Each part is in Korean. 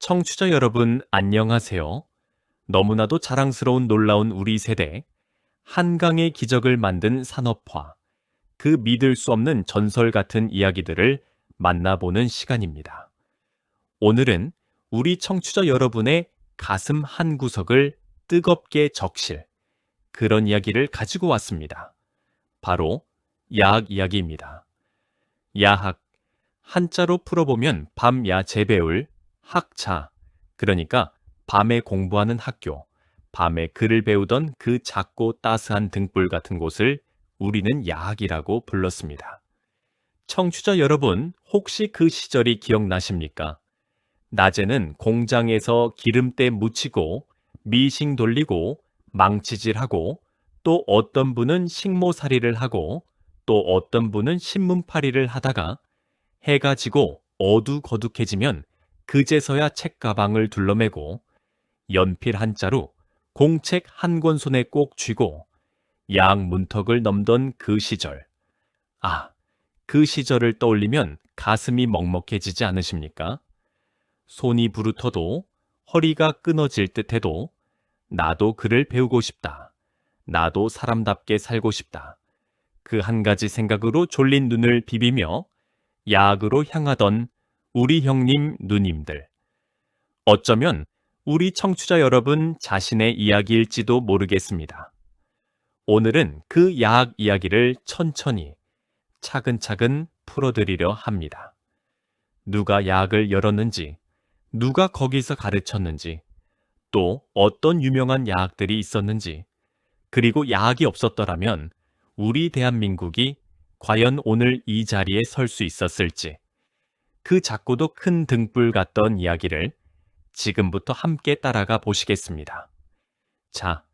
청취자 여러분, 안녕하세요. 너무나도 자랑스러운 놀라운 우리 세대, 한강의 기적을 만든 산업화, 그 믿을 수 없는 전설 같은 이야기들을 만나보는 시간입니다. 오늘은 우리 청취자 여러분의 가슴 한 구석을 뜨겁게 적실, 그런 이야기를 가지고 왔습니다. 바로 야학 이야기입니다. 야학, 한자로 풀어보면 밤야재 배울 학차, 그러니까 밤에 공부하는 학교, 밤에 글을 배우던 그 작고 따스한 등불 같은 곳을 우리는 야학이라고 불렀습니다. 청취자 여러분, 혹시 그 시절이 기억나십니까? 낮에는 공장에서 기름때 묻히고 미싱 돌리고 망치질하고 또 어떤 분은 식모살이를 하고 또 어떤 분은 신문팔이를 하다가 해가 지고 어두거둑해지면 그제서야 책가방을 둘러매고 연필 한 자루, 공책 한 권 손에 꼭 쥐고 양 문턱을 넘던 그 시절. 아, 그 시절을 떠올리면 가슴이 먹먹해지지 않으십니까? 손이 부르터도 허리가 끊어질 듯해도 나도 글을 배우고 싶다. 나도 사람답게 살고 싶다. 그 한 가지 생각으로 졸린 눈을 비비며 야학으로 향하던 우리 형님 누님들. 어쩌면 우리 청취자 여러분 자신의 이야기일지도 모르겠습니다. 오늘은 그 야학 이야기를 천천히 차근차근 풀어드리려 합니다. 누가 야학을 열었는지, 누가 거기서 가르쳤는지, 또 어떤 유명한 야학들이 있었는지, 그리고 야학이 없었더라면 우리 대한민국이 과연 오늘 이 자리에 설 수 있었을지, 그 작고도 큰 등불 같던 이야기를 지금부터 함께 따라가 보시겠습니다. 자,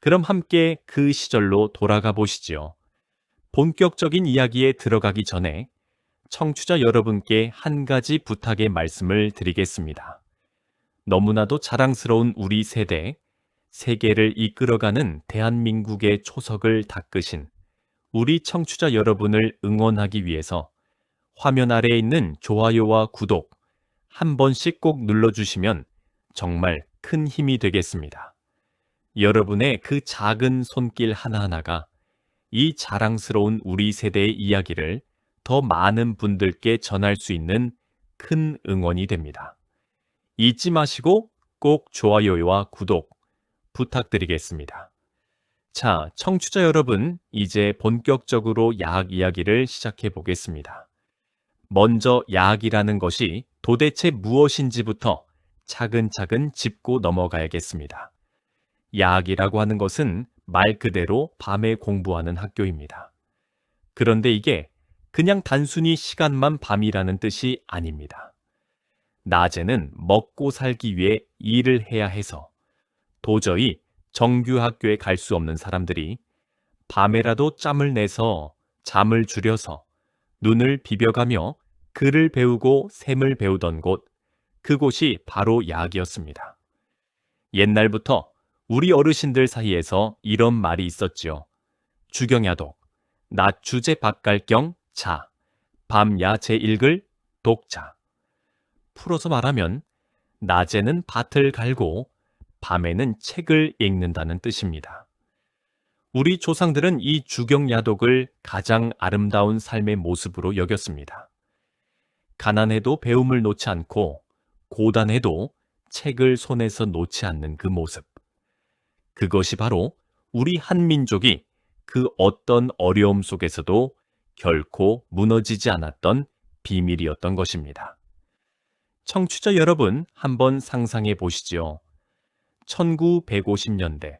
그럼 함께 그 시절로 돌아가 보시지요. 본격적인 이야기에 들어가기 전에 청취자 여러분께 한 가지 부탁의 말씀을 드리겠습니다. 너무나도 자랑스러운 우리 세대, 세계를 이끌어가는 대한민국의 초석을 닦으신 우리 청취자 여러분을 응원하기 위해서 화면 아래에 있는 좋아요와 구독 한 번씩 꼭 눌러주시면 정말 큰 힘이 되겠습니다. 여러분의 그 작은 손길 하나하나가 이 자랑스러운 우리 세대의 이야기를 더 많은 분들께 전할 수 있는 큰 응원이 됩니다. 잊지 마시고 꼭 좋아요와 구독 부탁드리겠습니다. 자, 청취자 여러분, 이제 본격적으로 야학 이야기를 시작해 보겠습니다. 먼저 야학이라는 것이 도대체 무엇인지부터 차근차근 짚고 넘어가야겠습니다. 야학이라고 하는 것은 말 그대로 밤에 공부하는 학교입니다. 그런데 이게 그냥 단순히 시간만 밤이라는 뜻이 아닙니다. 낮에는 먹고 살기 위해 일을 해야 해서 도저히 정규 학교에 갈 수 없는 사람들이 밤에라도 짬을 내서 잠을 줄여서 눈을 비벼가며 글을 배우고 셈을 배우던 곳, 그곳이 바로 야학이었습니다. 옛날부터 우리 어르신들 사이에서 이런 말이 있었지요. 주경야독, 낮 주제 박갈경 자, 밤야 제1글 독자. 풀어서 말하면 낮에는 밭을 갈고 밤에는 책을 읽는다는 뜻입니다. 우리 조상들은 이 주경야독을 가장 아름다운 삶의 모습으로 여겼습니다. 가난해도 배움을 놓지 않고 고단해도 책을 손에서 놓지 않는 그 모습. 그것이 바로 우리 한민족이 그 어떤 어려움 속에서도 결코 무너지지 않았던 비밀이었던 것입니다. 청취자 여러분, 한번 상상해 보시지요. 1950년대,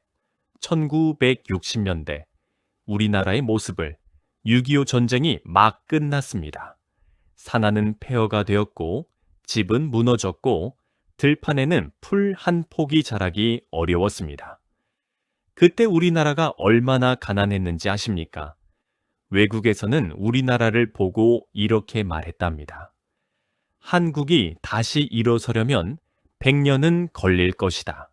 1960년대, 우리나라의 모습을 6.25 전쟁이 막 끝났습니다. 산하는 폐허가 되었고, 집은 무너졌고, 들판에는 풀 한 폭이 자라기 어려웠습니다. 그때 우리나라가 얼마나 가난했는지 아십니까? 외국에서는 우리나라를 보고 이렇게 말했답니다. 한국이 다시 일어서려면 100년은 걸릴 것이다.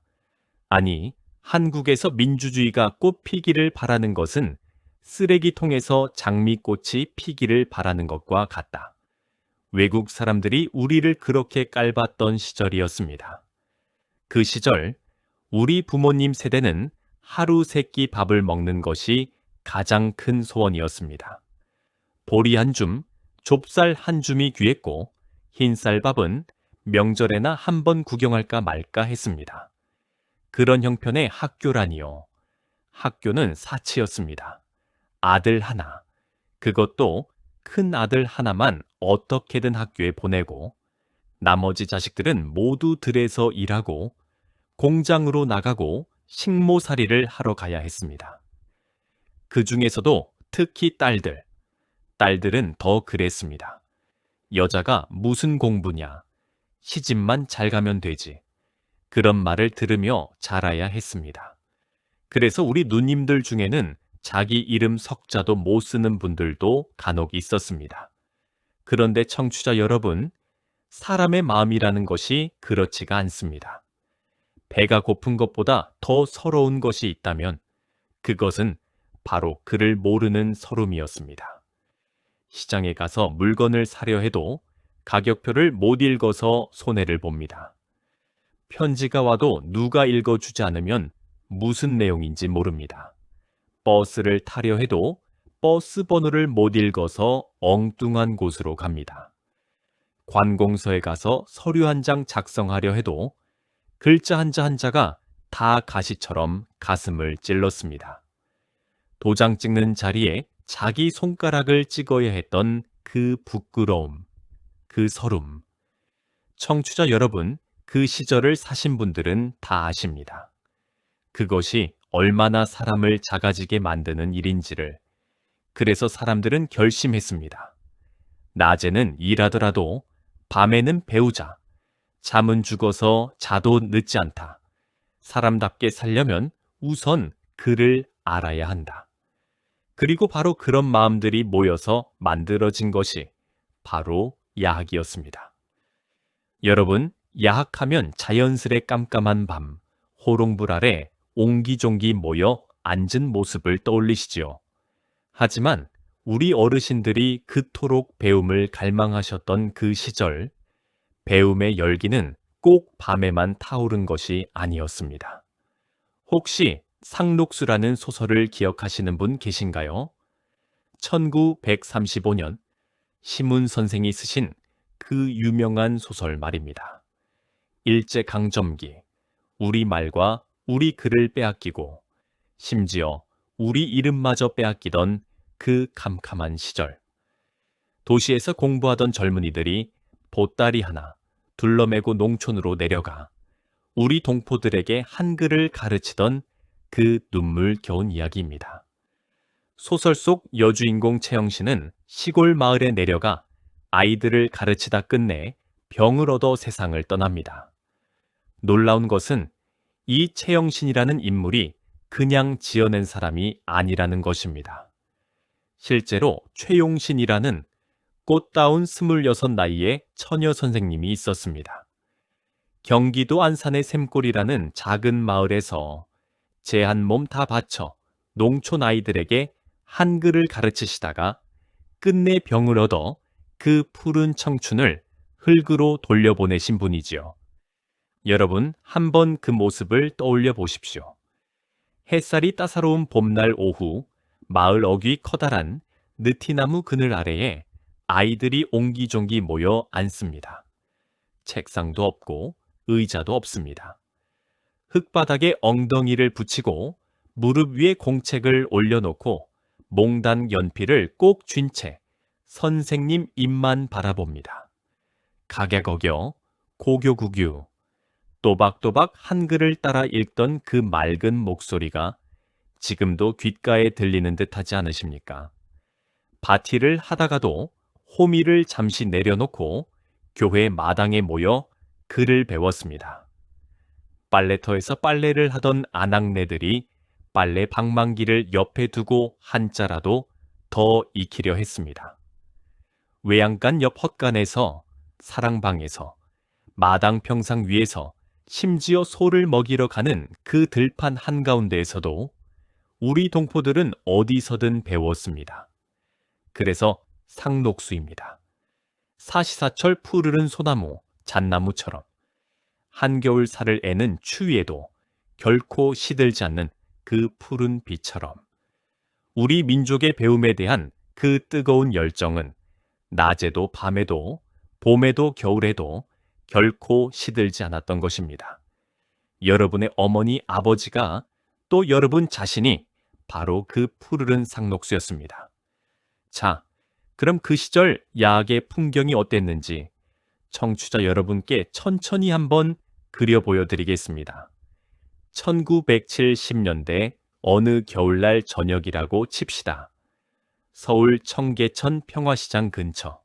아니, 한국에서 민주주의가 꽃피기를 바라는 것은 쓰레기통에서 장미꽃이 피기를 바라는 것과 같다. 외국 사람들이 우리를 그렇게 깔봤던 시절이었습니다. 그 시절 우리 부모님 세대는 하루 세끼 밥을 먹는 것이 가장 큰 소원이었습니다. 보리 한 줌, 좁쌀 한 줌이 귀했고 흰쌀밥은 명절에나 한 번 구경할까 말까 했습니다. 그런 형편의 학교라니요. 학교는 사치였습니다. 아들 하나, 그것도 큰 아들 하나만 어떻게든 학교에 보내고 나머지 자식들은 모두 들에서 일하고 공장으로 나가고 식모살이를 하러 가야 했습니다. 그 중에서도 특히 딸들은 더 그랬습니다. 여자가 무슨 공부냐, 시집만 잘 가면 되지. 그런 말을 들으며 자라야 했습니다. 그래서 우리 누님들 중에는 자기 이름 석자도 못 쓰는 분들도 간혹 있었습니다. 그런데 청취자 여러분, 사람의 마음이라는 것이 그렇지가 않습니다. 배가 고픈 것보다 더 서러운 것이 있다면 그것은 바로 그를 모르는 서름이었습니다. 시장에 가서 물건을 사려 해도 가격표를 못 읽어서 손해를 봅니다. 편지가 와도 누가 읽어주지 않으면 무슨 내용인지 모릅니다. 버스를 타려 해도 버스 번호를 못 읽어서 엉뚱한 곳으로 갑니다. 관공서에 가서 서류 한 장 작성하려 해도 글자 한자 한자가 다 가시처럼 가슴을 찔렀습니다. 도장 찍는 자리에 자기 손가락을 찍어야 했던 그 부끄러움, 그 서름. 청취자 여러분, 그 시절을 사신 분들은 다 아십니다. 그것이 얼마나 사람을 작아지게 만드는 일인지를. 그래서 사람들은 결심했습니다. 낮에는 일하더라도 밤에는 배우자. 잠은 죽어서 자도 늦지 않다. 사람답게 살려면 우선 그를 알아야 한다. 그리고 바로 그런 마음들이 모여서 만들어진 것이 바로 야학이었습니다. 여러분, 야학하면 자연스레 깜깜한 밤, 호롱불 아래 옹기종기 모여 앉은 모습을 떠올리시지요. 하지만 우리 어르신들이 그토록 배움을 갈망하셨던 그 시절, 배움의 열기는 꼭 밤에만 타오른 것이 아니었습니다. 혹시 상록수라는 소설을 기억하시는 분 계신가요? 1935년 시문 선생이 쓰신 그 유명한 소설 말입니다. 일제강점기, 우리 말과 우리 글을 빼앗기고 심지어 우리 이름마저 빼앗기던 그 캄캄한 시절. 도시에서 공부하던 젊은이들이 보따리 하나 둘러매고 농촌으로 내려가 우리 동포들에게 한글을 가르치던 그 눈물겨운 이야기입니다. 소설 속 여주인공 채영씨는 시골 마을에 내려가 아이들을 가르치다 끝내 병을 얻어 세상을 떠납니다. 놀라운 것은 이 채영신이라는 인물이 그냥 지어낸 사람이 아니라는 것입니다. 실제로 최용신이라는 꽃다운 26 나이의 처녀 선생님이 있었습니다. 경기도 안산의 샘골이라는 작은 마을에서 제 한 몸 다 바쳐 농촌 아이들에게 한글을 가르치시다가 끝내 병을 얻어 그 푸른 청춘을 흙으로 돌려보내신 분이지요. 여러분, 한번 그 모습을 떠올려 보십시오. 햇살이 따사로운 봄날 오후, 마을 어귀 커다란 느티나무 그늘 아래에 아이들이 옹기종기 모여 앉습니다. 책상도 없고 의자도 없습니다. 흙바닥에 엉덩이를 붙이고 무릎 위에 공책을 올려놓고 몽단 연필을 꼭 쥔 채 선생님 입만 바라봅니다. 각약어겨, 고교구규, 또박또박 한글을 따라 읽던 그 맑은 목소리가 지금도 귓가에 들리는 듯 하지 않으십니까? 바티를 하다가도 호미를 잠시 내려놓고 교회 마당에 모여 글을 배웠습니다. 빨래터에서 빨래를 하던 아낙네들이 빨래 방망기를 옆에 두고 한자라도 더 익히려 했습니다. 외양간 옆 헛간에서, 사랑방에서, 마당 평상 위에서 심지어 소를 먹이러 가는 그 들판 한가운데에서도 우리 동포들은 어디서든 배웠습니다. 그래서 상록수입니다. 사시사철 푸르른 소나무, 잣나무처럼 한겨울 살을 애는 추위에도 결코 시들지 않는 그 푸른 빛처럼 우리 민족의 배움에 대한 그 뜨거운 열정은 낮에도 밤에도 봄에도 겨울에도 결코 시들지 않았던 것입니다. 여러분의 어머니, 아버지가 또 여러분 자신이 바로 그 푸르른 상록수였습니다. 자, 그럼 그 시절 야학의 풍경이 어땠는지 청취자 여러분께 천천히 한번 그려 보여드리겠습니다. 1970년대 어느 겨울날 저녁이라고 칩시다. 서울 청계천 평화시장 근처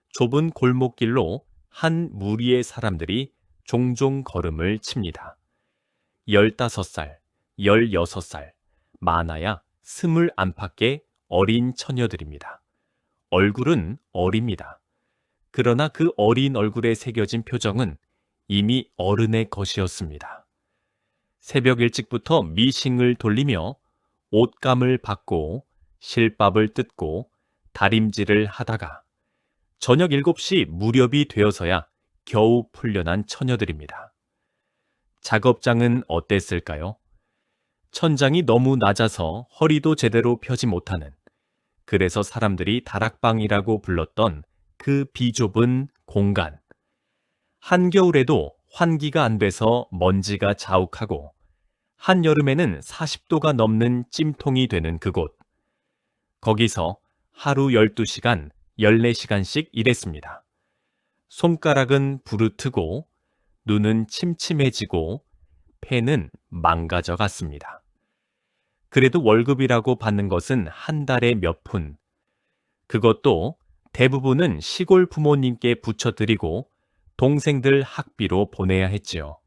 좁은 골목길로 한 무리의 사람들이 종종 걸음을 칩니다. 15살, 16살, 많아야 20 안팎의 어린 처녀들입니다. 얼굴은 어립니다. 그러나 그 어린 얼굴에 새겨진 표정은 이미 어른의 것이었습니다. 새벽 일찍부터 미싱을 돌리며 옷감을 받고 실밥을 뜯고 다림질을 하다가 저녁 7시 무렵이 되어서야 겨우 풀려난 처녀들입니다. 작업장은 어땠을까요? 천장이 너무 낮아서 허리도 제대로 펴지 못하는, 그래서 사람들이 다락방이라고 불렀던 그 비좁은 공간. 한겨울에도 환기가 안 돼서 먼지가 자욱하고 한여름에는 40도가 넘는 찜통이 되는 그곳. 거기서 하루 12시간, 14시간씩 일했습니다. 손가락은 부르트고 눈은 침침해지고 폐는 망가져 갔습니다. 그래도 월급이라고 받는 것은 한 달에 몇 푼. 그것도 대부분은 시골 부모님께 붙여드리고 동생들 학비로 보내야 했지요.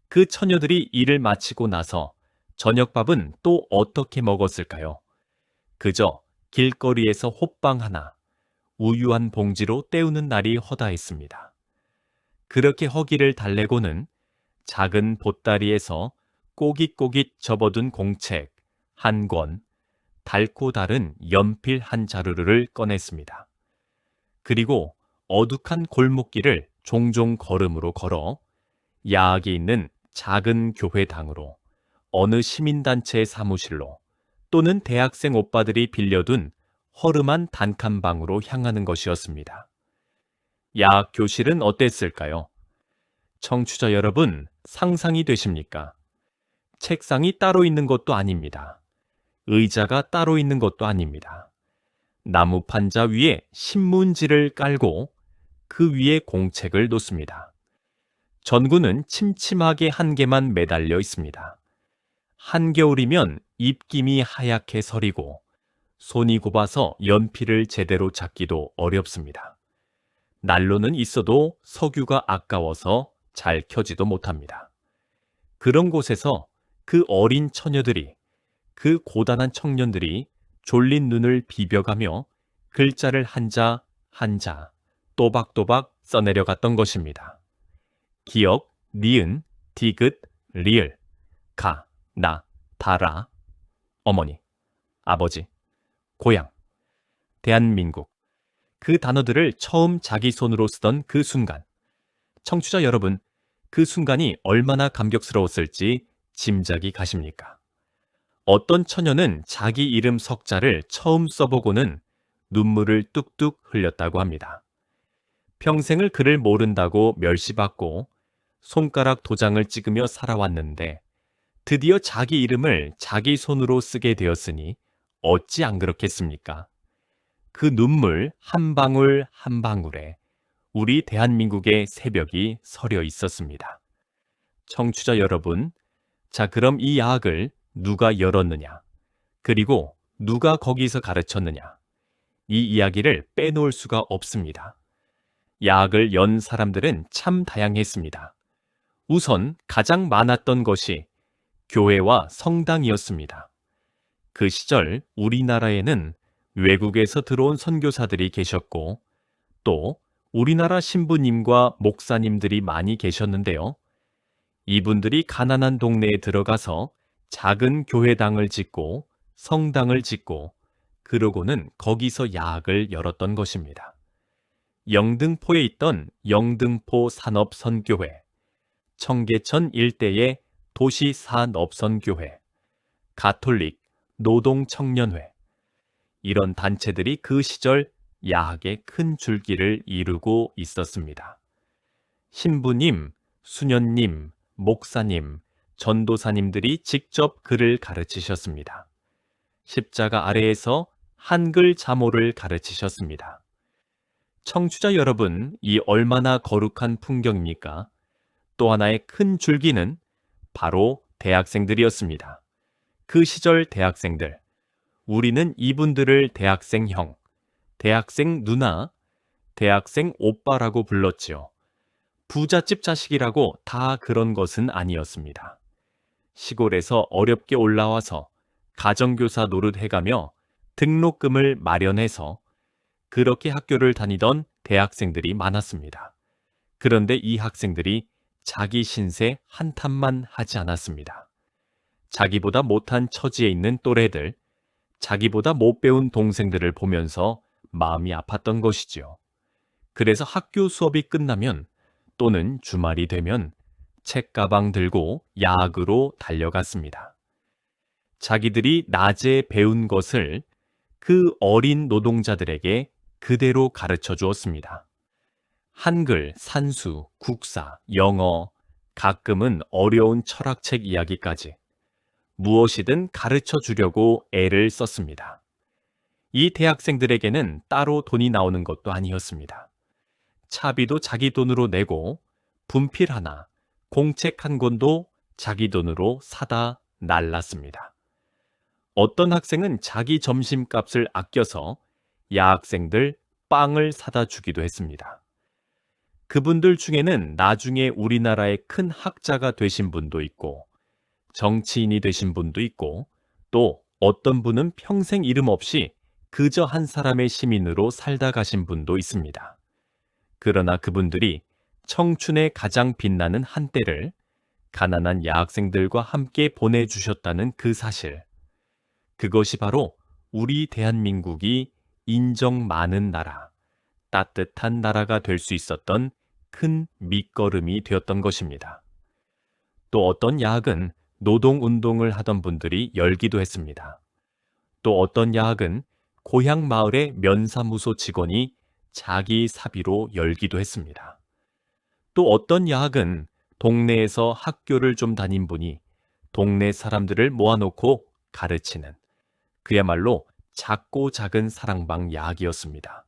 그 처녀들이 일을 마치고 나서 저녁밥은 또 어떻게 먹었을까요? 그저 길거리에서 호빵 하나, 우유 한 봉지로 때우는 날이 허다했습니다. 그렇게 허기를 달래고는 작은 보따리에서 꼬깃꼬깃 접어둔 공책 한 권, 닳고 다른 연필 한 자루를 꺼냈습니다. 그리고 어둑한 골목길을 종종 걸음으로 걸어 야학이 있는 작은 교회당으로, 어느 시민단체의 사무실로 또는 대학생 오빠들이 빌려둔 허름한 단칸방으로 향하는 것이었습니다. 야학 교실은 어땠을까요? 청취자 여러분, 상상이 되십니까? 책상이 따로 있는 것도 아닙니다. 의자가 따로 있는 것도 아닙니다. 나무 판자 위에 신문지를 깔고 그 위에 공책을 놓습니다. 전구는 침침하게 한 개만 매달려 있습니다. 한겨울이면 입김이 하얗게 서리고 손이 곱아서 연필을 제대로 잡기도 어렵습니다. 난로는 있어도 석유가 아까워서 잘 켜지도 못합니다. 그런 곳에서 그 어린 처녀들이, 그 고단한 청년들이 졸린 눈을 비벼가며 글자를 한자 한자 또박또박 써내려갔던 것입니다. 기역, 니은, 디귿, 리을, 가, 나, 다라, 어머니, 아버지, 고향, 대한민국. 그 단어들을 처음 자기 손으로 쓰던 그 순간, 청취자 여러분, 그 순간이 얼마나 감격스러웠을지 짐작이 가십니까? 어떤 처녀는 자기 이름 석자를 처음 써보고는 눈물을 뚝뚝 흘렸다고 합니다. 평생을 글을 모른다고 멸시받고 손가락 도장을 찍으며 살아왔는데 드디어 자기 이름을 자기 손으로 쓰게 되었으니 어찌 안 그렇겠습니까? 그 눈물 한 방울 한 방울에 우리 대한민국의 새벽이 서려 있었습니다. 청취자 여러분, 자, 그럼 이 야학을 누가 열었느냐? 그리고 누가 거기서 가르쳤느냐? 이 이야기를 빼놓을 수가 없습니다. 야학을 연 사람들은 참 다양했습니다. 우선 가장 많았던 것이 교회와 성당이었습니다. 그 시절 우리나라에는 외국에서 들어온 선교사들이 계셨고 또 우리나라 신부님과 목사님들이 많이 계셨는데요. 이분들이 가난한 동네에 들어가서 작은 교회당을 짓고 성당을 짓고 그러고는 거기서 야학을 열었던 것입니다. 영등포에 있던 영등포 산업선교회, 청계천 일대의 도시산업선교회, 가톨릭, 노동청년회, 이런 단체들이 그 시절 야학의 큰 줄기를 이루고 있었습니다. 신부님, 수녀님, 목사님, 전도사님들이 직접 글을 가르치셨습니다. 십자가 아래에서 한글 자모를 가르치셨습니다. 청취자 여러분, 이 얼마나 거룩한 풍경입니까? 또 하나의 큰 줄기는 바로 대학생들이었습니다. 그 시절 대학생들, 우리는 이분들을 대학생 형, 대학생 누나, 대학생 오빠라고 불렀지요. 부잣집 자식이라고 다 그런 것은 아니었습니다. 시골에서 어렵게 올라와서 가정교사 노릇해가며 등록금을 마련해서 그렇게 학교를 다니던 대학생들이 많았습니다. 그런데 이 학생들이 자기 신세 한탄만 하지 않았습니다. 자기보다 못한 처지에 있는 또래들, 자기보다 못 배운 동생들을 보면서 마음이 아팠던 것이지요. 그래서 학교 수업이 끝나면 또는 주말이 되면 책가방 들고 야학으로 달려갔습니다. 자기들이 낮에 배운 것을 그 어린 노동자들에게 그대로 가르쳐 주었습니다. 한글, 산수, 국사, 영어, 가끔은 어려운 철학책 이야기까지 무엇이든 가르쳐 주려고 애를 썼습니다. 이 대학생들에게는 따로 돈이 나오는 것도 아니었습니다. 차비도 자기 돈으로 내고 분필 하나, 공책 한 권도 자기 돈으로 사다 날랐습니다. 어떤 학생은 자기 점심값을 아껴서 야학생들 빵을 사다 주기도 했습니다. 그분들 중에는 나중에 우리나라의 큰 학자가 되신 분도 있고, 정치인이 되신 분도 있고, 또 어떤 분은 평생 이름 없이 그저 한 사람의 시민으로 살다 가신 분도 있습니다. 그러나 그분들이 청춘의 가장 빛나는 한때를 가난한 야학생들과 함께 보내주셨다는 그 사실, 그것이 바로 우리 대한민국이 인정 많은 나라, 따뜻한 나라가 될 수 있었던 큰 밑거름이 되었던 것입니다. 또 어떤 야학은 노동운동을 하던 분들이 열기도 했습니다. 또 어떤 야학은 고향 마을의 면사무소 직원이 자기 사비로 열기도 했습니다. 또 어떤 야학은 동네에서 학교를 좀 다닌 분이 동네 사람들을 모아놓고 가르치는 그야말로 작고 작은 사랑방 야학이었습니다.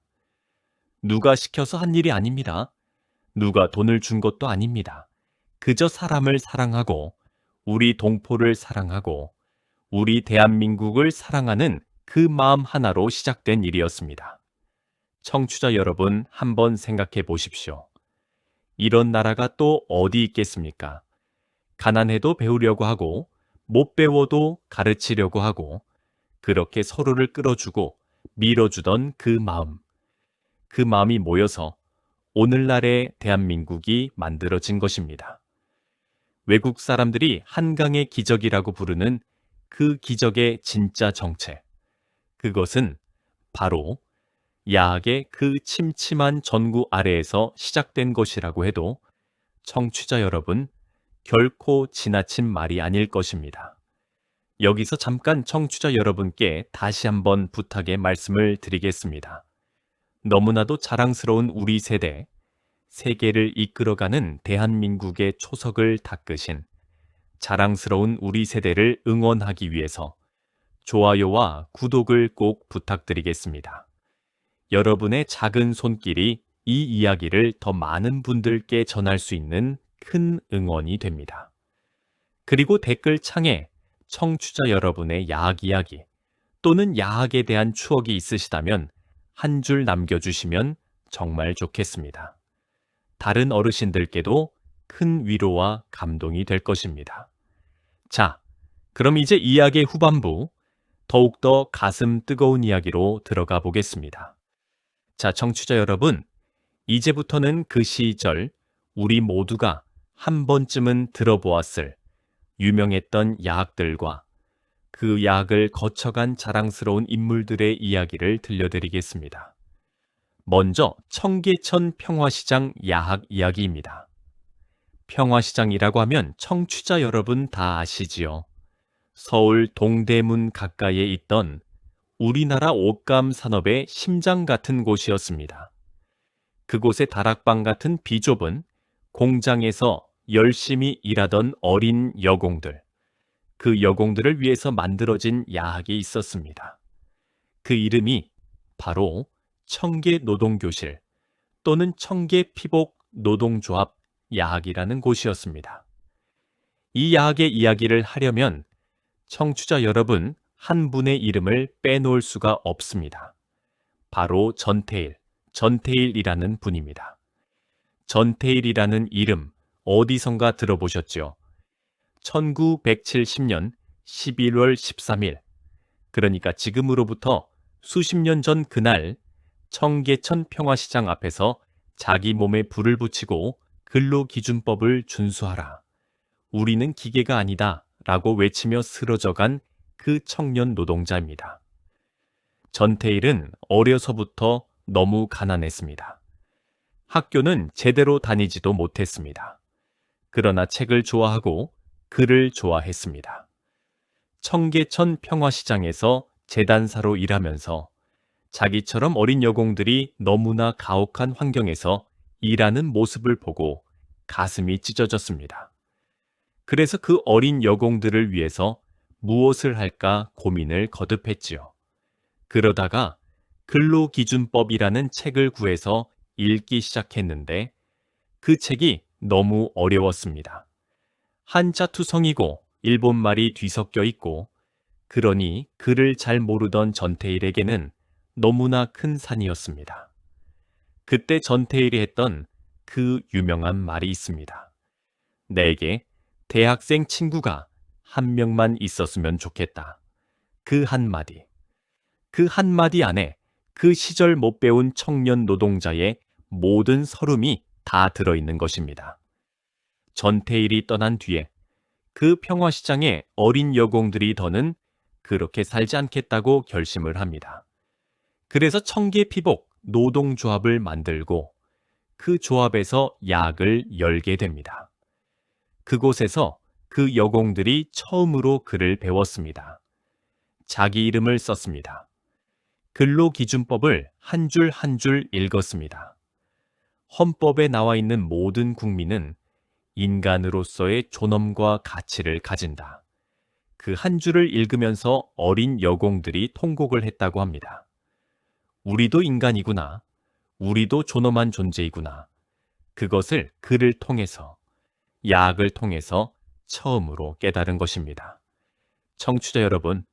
누가 시켜서 한 일이 아닙니다. 누가 돈을 준 것도 아닙니다. 그저 사람을 사랑하고 우리 동포를 사랑하고 우리 대한민국을 사랑하는 그 마음 하나로 시작된 일이었습니다. 청취자 여러분, 한번 생각해 보십시오. 이런 나라가 또 어디 있겠습니까? 가난해도 배우려고 하고 못 배워도 가르치려고 하고 그렇게 서로를 끌어주고 밀어주던 그 마음이 모여서 오늘날의 대한민국이 만들어진 것입니다. 외국 사람들이 한강의 기적이라고 부르는 그 기적의 진짜 정체, 그것은 바로 야학의 그 침침한 전구 아래에서 시작된 것이라고 해도 청취자 여러분, 결코 지나친 말이 아닐 것입니다. 여기서 잠깐 청취자 여러분께 다시 한번 부탁의 말씀을 드리겠습니다. 너무나도 자랑스러운 우리 세대, 세계를 이끌어가는 대한민국의 초석을 닦으신 자랑스러운 우리 세대를 응원하기 위해서 좋아요와 구독을 꼭 부탁드리겠습니다. 여러분의 작은 손길이 이 이야기를 더 많은 분들께 전할 수 있는 큰 응원이 됩니다. 그리고 댓글창에 청취자 여러분의 야학 이야기 또는 야학에 대한 추억이 있으시다면 한 줄 남겨주시면 정말 좋겠습니다. 다른 어르신들께도 큰 위로와 감동이 될 것입니다. 자, 그럼 이제 이야기의 후반부, 더욱더 가슴 뜨거운 이야기로 들어가 보겠습니다. 자, 청취자 여러분, 이제부터는 그 시절 우리 모두가 한 번쯤은 들어보았을 유명했던 야학들과 그 야학을 거쳐간 자랑스러운 인물들의 이야기를 들려드리겠습니다. 먼저 청계천 평화시장 야학 이야기입니다. 평화시장이라고 하면 청취자 여러분 다 아시지요? 서울 동대문 가까이에 있던 우리나라 옷감 산업의 심장 같은 곳이었습니다. 그곳의 다락방 같은 비좁은 공장에서 열심히 일하던 어린 여공들, 그 여공들을 위해서 만들어진 야학이 있었습니다. 그 이름이 바로 청계노동교실 또는 청계피복 노동조합 야학이라는 곳이었습니다. 이 야학의 이야기를 하려면 청취자 여러분 한 분의 이름을 빼놓을 수가 없습니다. 바로 전태일이라는 분입니다. 전태일이라는 이름 어디선가 들어보셨죠? 1970년 11월 13일, 그러니까 지금으로부터 수십 년 전 그날 청계천 평화시장 앞에서 자기 몸에 불을 붙이고 근로기준법을 준수하라. 우리는 기계가 아니다 라고 외치며 쓰러져간 그 청년 노동자입니다. 전태일은 어려서부터 너무 가난했습니다. 학교는 제대로 다니지도 못했습니다. 그러나 책을 좋아하고 글을 좋아했습니다. 청계천 평화시장에서 재단사로 일하면서 자기처럼 어린 여공들이 너무나 가혹한 환경에서 일하는 모습을 보고 가슴이 찢어졌습니다. 그래서 그 어린 여공들을 위해서 무엇을 할까 고민을 거듭했지요. 그러다가 근로기준법이라는 책을 구해서 읽기 시작했는데 그 책이 너무 어려웠습니다. 한자투성이고 일본말이 뒤섞여 있고 그러니 글을 잘 모르던 전태일에게는 너무나 큰 산이었습니다. 그때 전태일이 했던 그 유명한 말이 있습니다. 내게 대학생 친구가 한 명만 있었으면 좋겠다. 그 한마디. 그 한마디 안에 그 시절 못 배운 청년 노동자의 모든 서름이 다 들어있는 것입니다. 전태일이 떠난 뒤에 그 평화시장의 어린 여공들이 더는 그렇게 살지 않겠다고 결심을 합니다. 그래서 청계피복 노동조합을 만들고 그 조합에서 야학을 열게 됩니다. 그곳에서 그 여공들이 처음으로 글을 배웠습니다. 자기 이름을 썼습니다. 근로기준법을 한 줄 한 줄 읽었습니다. 헌법에 나와 있는 모든 국민은 인간으로서의 존엄과 가치를 가진다. 그 한 줄을 읽으면서 어린 여공들이 통곡을 했다고 합니다. 우리도 인간이구나. 우리도 존엄한 존재이구나. 그것을 글을 통해서, 야학을 통해서 처음으로 깨달은 것입니다. 청취자 여러분,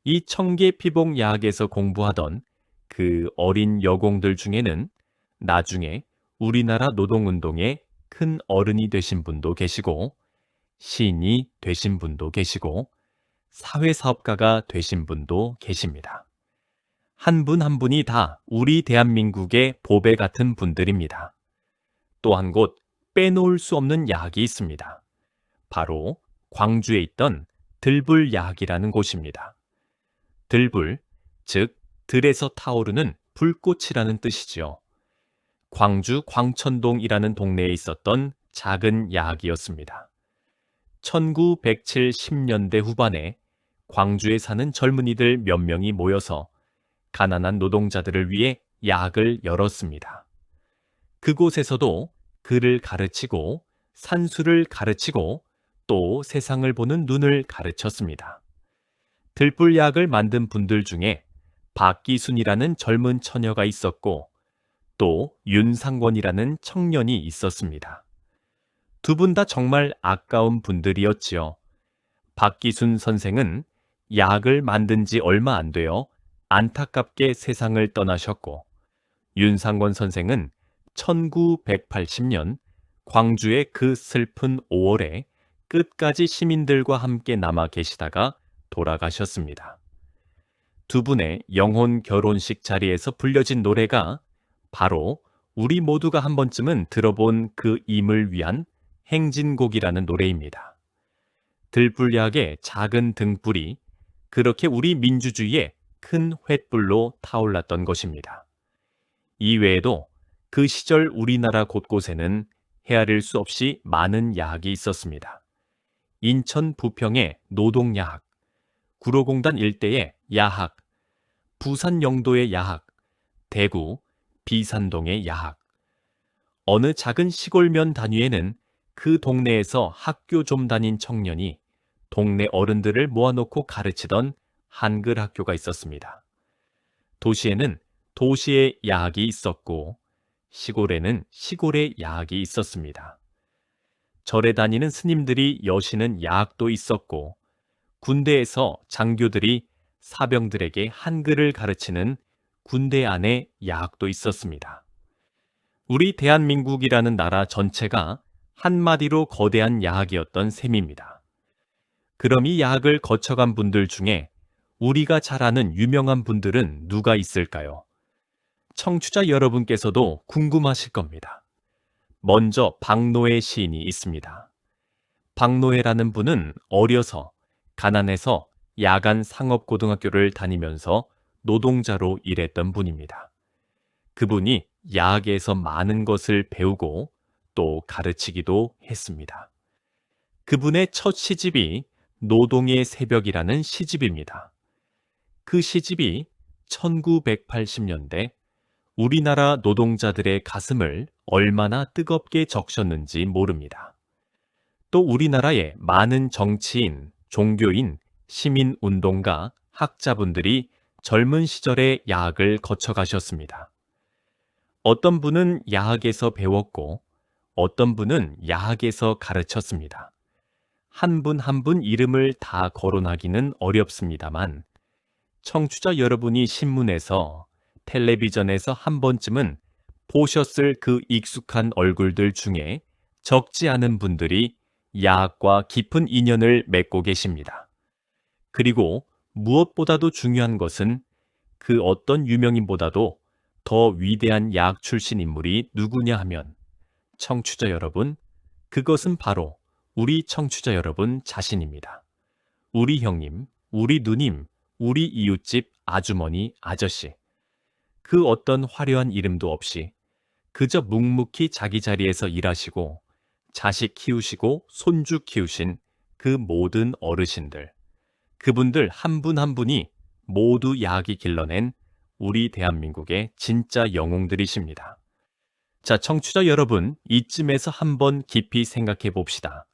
이 청계피복 야학에서 공부하던 그 어린 여공들 중에는 나중에 우리나라 노동운동의 큰 어른이 되신 분도 계시고, 시인이 되신 분도 계시고, 사회사업가가 되신 분도 계십니다. 한 분 한 분이 다 우리 대한민국의 보배 같은 분들입니다. 또 한 곳 빼놓을 수 없는 야학이 있습니다. 바로 광주에 있던 들불야학이라는 곳입니다. 들불, 즉 들에서 타오르는 불꽃이라는 뜻이지요. 광주 광천동이라는 동네에 있었던 작은 야학이었습니다. 1970년대 후반에 광주에 사는 젊은이들 몇 명이 모여서 가난한 노동자들을 위해 야학을 열었습니다. 그곳에서도 글을 가르치고 산수를 가르치고 또 세상을 보는 눈을 가르쳤습니다. 들불야학을 만든 분들 중에 박기순이라는 젊은 처녀가 있었고 또 윤상권이라는 청년이 있었습니다. 두 분 다 정말 아까운 분들이었지요. 박기순 선생은 야학을 만든 지 얼마 안 되어 안타깝게 세상을 떠나셨고 윤상권 선생은 1980년 광주의 그 슬픈 5월에 끝까지 시민들과 함께 남아 계시다가 돌아가셨습니다. 두 분의 영혼 결혼식 자리에서 불려진 노래가 바로 우리 모두가 한 번쯤은 들어본 그 임을 위한 행진곡이라는 노래입니다. 들불야학의 작은 등불이 그렇게 우리 민주주의의 큰 횃불로 타올랐던 것입니다. 이외에도 그 시절 우리나라 곳곳에는 헤아릴 수 없이 많은 야학이 있었습니다. 인천 부평의 노동야학, 구로공단 일대의 야학, 부산 영도의 야학, 대구, 비산동의 야학. 어느 작은 시골면 단위에는 그 동네에서 학교 좀 다닌 청년이 동네 어른들을 모아놓고 가르치던 한글 학교가 있었습니다. 도시에는 도시의 야학이 있었고 시골에는 시골의 야학이 있었습니다. 절에 다니는 스님들이 여시는 야학도 있었고 군대에서 장교들이 사병들에게 한글을 가르치는 군대 안에 야학도 있었습니다. 우리 대한민국이라는 나라 전체가 한마디로 거대한 야학이었던 셈입니다. 그럼 이 야학을 거쳐간 분들 중에 우리가 잘 아는 유명한 분들은 누가 있을까요? 청취자 여러분께서도 궁금하실 겁니다. 먼저 박노해 시인이 있습니다. 박노해라는 분은 어려서 가난해서 야간 상업고등학교를 다니면서 노동자로 일했던 분입니다. 그분이 야학에서 많은 것을 배우고 또 가르치기도 했습니다. 그분의 첫 시집이 노동의 새벽이라는 시집입니다. 그 시집이 1980년대 우리나라 노동자들의 가슴을 얼마나 뜨겁게 적셨는지 모릅니다. 또 우리나라의 많은 정치인, 종교인, 시민운동가, 학자분들이 젊은 시절에 야학을 거쳐가셨습니다. 어떤 분은 야학에서 배웠고 어떤 분은 야학에서 가르쳤습니다. 한 분 한 분 이름을 다 거론하기는 어렵습니다만 청취자 여러분이 신문에서 텔레비전에서 한 번쯤은 보셨을 그 익숙한 얼굴들 중에 적지 않은 분들이 야학과 깊은 인연을 맺고 계십니다. 그리고 무엇보다도 중요한 것은 그 어떤 유명인보다도 더 위대한 야학 출신 인물이 누구냐 하면 청취자 여러분, 그것은 바로 우리 청취자 여러분 자신입니다. 우리 형님, 우리 누님, 우리 이웃집 아주머니, 아저씨. 그 어떤 화려한 이름도 없이 그저 묵묵히 자기 자리에서 일하시고 자식 키우시고 손주 키우신 그 모든 어르신들. 그분들 한 분 한 분이 모두 야학이 길러낸 우리 대한민국의 진짜 영웅들이십니다. 자, 청취자 여러분, 이쯤에서 한번 깊이 생각해 봅시다.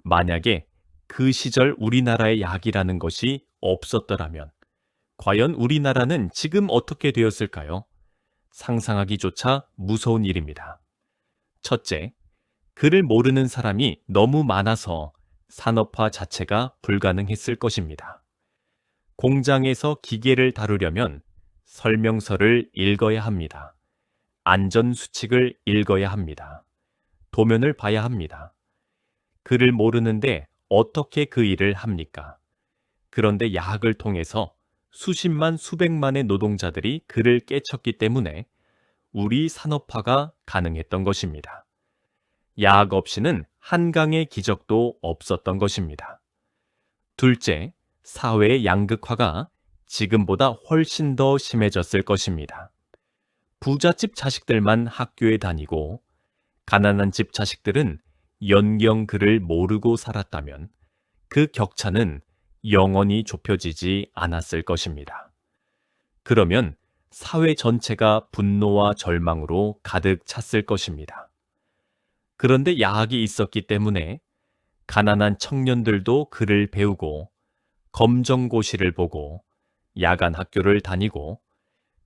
만약에 그 시절 우리나라의 야학이라는 것이 없었더라면 과연 우리나라는 지금 어떻게 되었을까요? 상상하기조차 무서운 일입니다. 첫째, 그를 모르는 사람이 너무 많아서 산업화 자체가 불가능했을 것입니다. 공장에서 기계를 다루려면 설명서를 읽어야 합니다. 안전수칙을 읽어야 합니다. 도면을 봐야 합니다. 그를 모르는데 어떻게 그 일을 합니까? 그런데 야학을 통해서 수십만 수백만의 노동자들이 그를 깨쳤기 때문에 우리 산업화가 가능했던 것입니다. 야학 없이는 한강의 기적도 없었던 것입니다. 둘째, 사회의 양극화가 지금보다 훨씬 더 심해졌을 것입니다. 부잣집 자식들만 학교에 다니고 가난한 집 자식들은 연경 글을 모르고 살았다면 그 격차는 영원히 좁혀지지 않았을 것입니다. 그러면 사회 전체가 분노와 절망으로 가득 찼을 것입니다. 그런데 야학이 있었기 때문에 가난한 청년들도 글을 배우고 검정고시를 보고 야간 학교를 다니고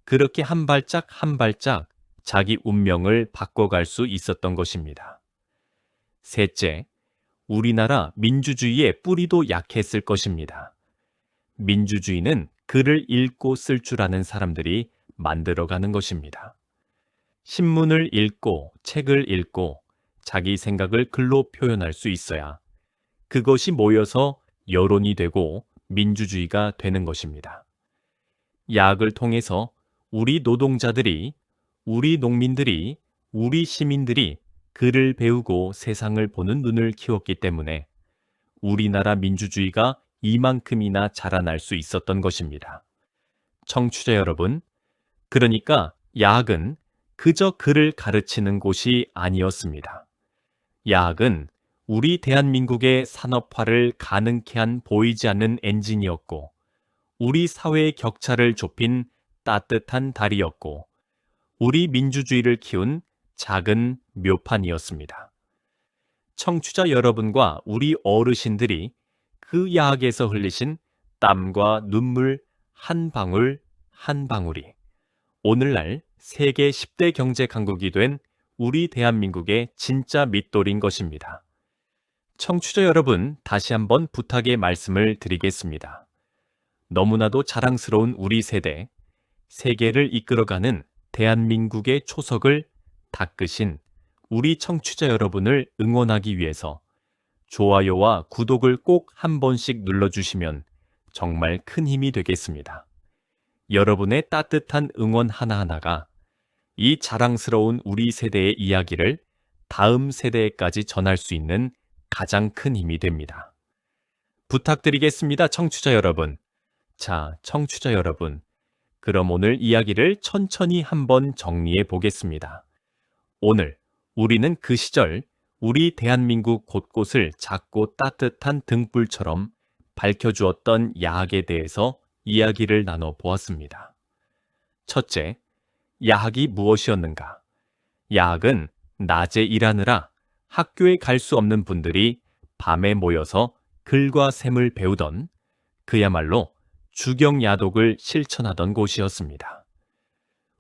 그렇게 한 발짝 한 발짝 자기 운명을 바꿔갈 수 있었던 것입니다. 셋째, 우리나라 민주주의의 뿌리도 약했을 것입니다. 민주주의는 글을 읽고 쓸 줄 아는 사람들이 만들어가는 것입니다. 신문을 읽고 책을 읽고 자기 생각을 글로 표현할 수 있어야 그것이 모여서 여론이 되고 민주주의가 되는 것입니다. 야학을 통해서 우리 노동자들이, 우리 농민들이, 우리 시민들이 글을 배우고 세상을 보는 눈을 키웠기 때문에 우리나라 민주주의가 이만큼이나 자라날 수 있었던 것입니다. 청취자 여러분, 그러니까 야학은 그저 그를 가르치는 곳이 아니었습니다. 야학은 우리 대한민국의 산업화를 가능케 한 보이지 않는 엔진이었고, 우리 사회의 격차를 좁힌 따뜻한 다리였고, 우리 민주주의를 키운 작은 묘판이었습니다. 청취자 여러분과 우리 어르신들이 그 야학에서 흘리신 땀과 눈물 한 방울 한 방울이 오늘날 세계 10대 경제 강국이 된 우리 대한민국의 진짜 밑돌인 것입니다. 청취자 여러분, 다시 한번 부탁의 말씀을 드리겠습니다. 너무나도 자랑스러운 우리 세대, 세계를 이끌어가는 대한민국의 초석을 닦으신 우리 청취자 여러분을 응원하기 위해서 좋아요와 구독을 꼭 한 번씩 눌러주시면 정말 큰 힘이 되겠습니다. 여러분의 따뜻한 응원 하나하나가 이 자랑스러운 우리 세대의 이야기를 다음 세대에까지 전할 수 있는 가장 큰 힘이 됩니다. 부탁드리겠습니다, 청취자 여러분. 자, 청취자 여러분. 그럼 오늘 이야기를 천천히 한번 정리해 보겠습니다. 오늘 우리는 그 시절 우리 대한민국 곳곳을 작고 따뜻한 등불처럼 밝혀주었던 야학에 대해서 이야기를 나눠 보았습니다. 첫째, 야학이 무엇이었는가? 야학은 낮에 일하느라 학교에 갈 수 없는 분들이 밤에 모여서 글과 셈을 배우던 그야말로 주경야독을 실천하던 곳이었습니다.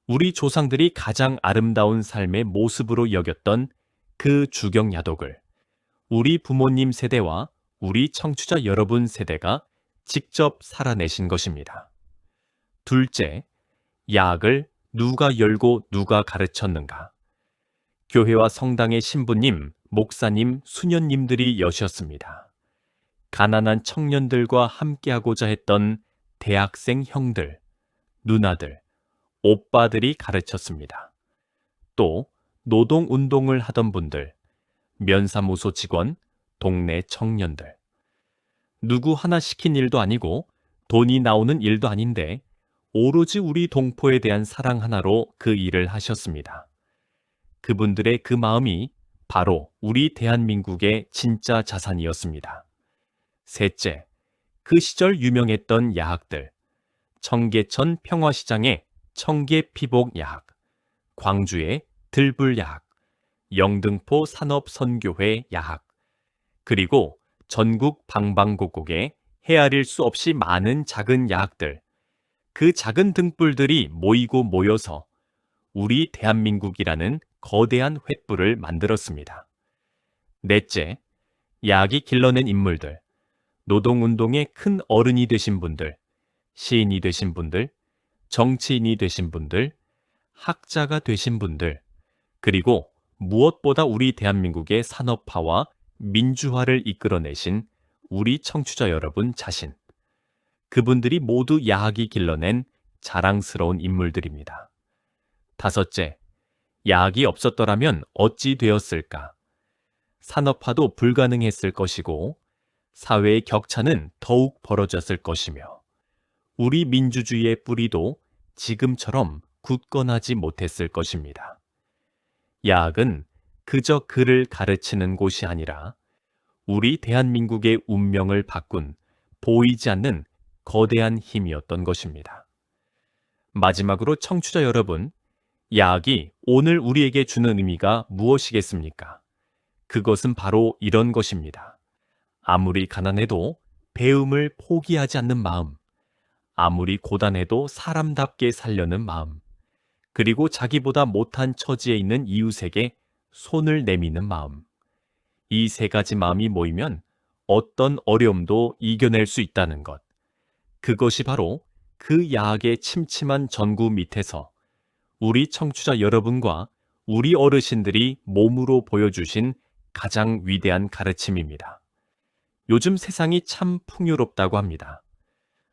우리 조상들이 가장 아름다운 삶의 모습으로 여겼던 그 주경야독을 우리 부모님 세대와 우리 청취자 여러분 세대가 직접 살아내신 것입니다. 둘째, 야학을 누가 열고 누가 가르쳤는가? 교회와 성당의 신부님, 목사님, 수녀님들이 여셨습니다. 가난한 청년들과 함께하고자 했던 대학생 형들, 누나들, 오빠들이 가르쳤습니다. 또 노동운동을 하던 분들, 면사무소 직원, 동네 청년들. 누구 하나 시킨 일도 아니고 돈이 나오는 일도 아닌데 오로지 우리 동포에 대한 사랑 하나로 그 일을 하셨습니다. 그분들의 그 마음이 바로 우리 대한민국의 진짜 자산이었습니다. 셋째, 그 시절 유명했던 야학들. 청계천 평화시장의 청계피복야학, 광주의 들불야학, 영등포 산업선교회 야학, 그리고 전국 방방곡곡에 헤아릴 수 없이 많은 작은 야학들, 그 작은 등불들이 모이고 모여서 우리 대한민국이라는 거대한 횃불을 만들었습니다. 넷째, 야학이 길러낸 인물들, 노동운동의 큰 어른이 되신 분들, 시인이 되신 분들, 정치인이 되신 분들, 학자가 되신 분들, 그리고 무엇보다 우리 대한민국의 산업화와 민주화를 이끌어내신 우리 청취자 여러분 자신. 그분들이 모두 야학이 길러낸 자랑스러운 인물들입니다. 다섯째, 야학이 없었더라면 어찌 되었을까? 산업화도 불가능했을 것이고 사회의 격차는 더욱 벌어졌을 것이며 우리 민주주의의 뿌리도 지금처럼 굳건하지 못했을 것입니다. 야학은 그저 글을 가르치는 곳이 아니라 우리 대한민국의 운명을 바꾼 보이지 않는 거대한 힘이었던 것입니다. 마지막으로 청취자 여러분, 야학이 오늘 우리에게 주는 의미가 무엇이겠습니까? 그것은 바로 이런 것입니다. 아무리 가난해도 배움을 포기하지 않는 마음, 아무리 고단해도 사람답게 살려는 마음, 그리고 자기보다 못한 처지에 있는 이웃에게 손을 내미는 마음. 이 세 가지 마음이 모이면 어떤 어려움도 이겨낼 수 있다는 것. 그것이 바로 그 야학의 침침한 전구 밑에서 우리 청취자 여러분과 우리 어르신들이 몸으로 보여주신 가장 위대한 가르침입니다. 요즘 세상이 참 풍요롭다고 합니다.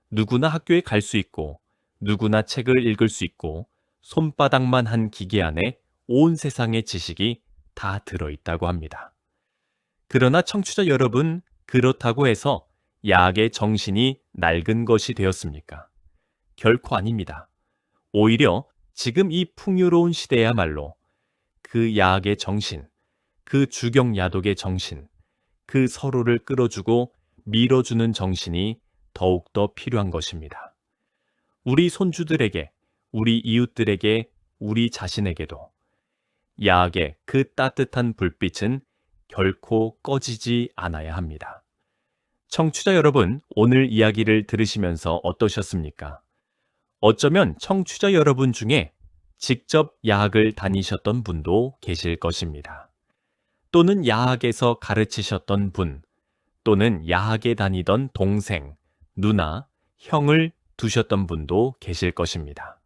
누구나 학교에 갈 수 있고 누구나 책을 읽을 수 있고 손바닥만 한 기계 안에 온 세상의 지식이 다 들어있다고 합니다. 그러나 청취자 여러분, 그렇다고 해서 야학의 정신이 낡은 것이 되었습니까? 결코 아닙니다. 오히려 지금 이 풍요로운 시대야말로 그 야학의 정신, 그 주경야독의 정신, 그 서로를 끌어주고 밀어주는 정신이 더욱더 필요한 것입니다. 우리 손주들에게, 우리 이웃들에게, 우리 자신에게도 야학의 그 따뜻한 불빛은 결코 꺼지지 않아야 합니다. 청취자 여러분, 오늘 이야기를 들으시면서 어떠셨습니까? 어쩌면 청취자 여러분 중에 직접 야학을 다니셨던 분도 계실 것입니다. 또는 야학에서 가르치셨던 분, 또는 야학에 다니던 동생, 누나, 형을 두셨던 분도 계실 것입니다.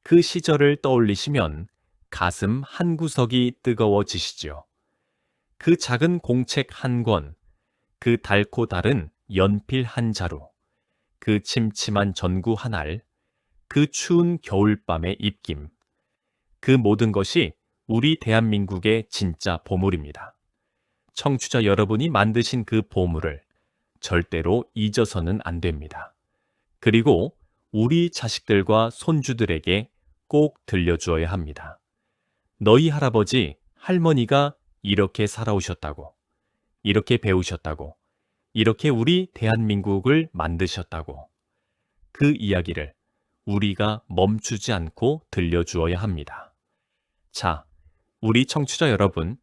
그 시절을 떠올리시면 가슴 한구석이 뜨거워지시죠. 그 작은 공책 한 권, 그 달고 다른 연필 한 자루, 그 침침한 전구 한 알, 그 추운 겨울밤의 입김, 그 모든 것이 우리 대한민국의 진짜 보물입니다. 청취자 여러분이 만드신 그 보물을 절대로 잊어서는 안 됩니다. 그리고 우리 자식들과 손주들에게 꼭 들려주어야 합니다. 너희 할아버지, 할머니가 이렇게 살아오셨다고, 이렇게 배우셨다고, 이렇게 우리 대한민국을 만드셨다고, 그 이야기를 우리가 멈추지 않고 들려주어야 합니다. 자, 우리 청취자 여러분,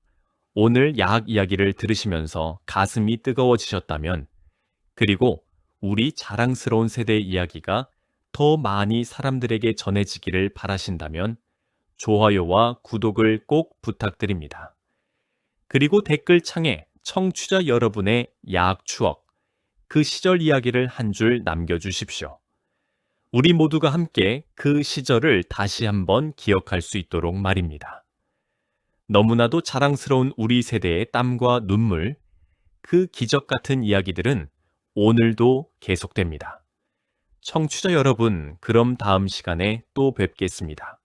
오늘 야학 이야기를 들으시면서 가슴이 뜨거워지셨다면, 그리고 우리 자랑스러운 세대의 이야기가 더 많이 사람들에게 전해지기를 바라신다면, 좋아요와 구독을 꼭 부탁드립니다. 그리고 댓글창에 청취자 여러분의 야학 추억, 그 시절 이야기를 한 줄 남겨주십시오. 우리 모두가 함께 그 시절을 다시 한번 기억할 수 있도록 말입니다. 너무나도 자랑스러운 우리 세대의 땀과 눈물, 그 기적 같은 이야기들은 오늘도 계속됩니다. 청취자 여러분, 그럼 다음 시간에 또 뵙겠습니다.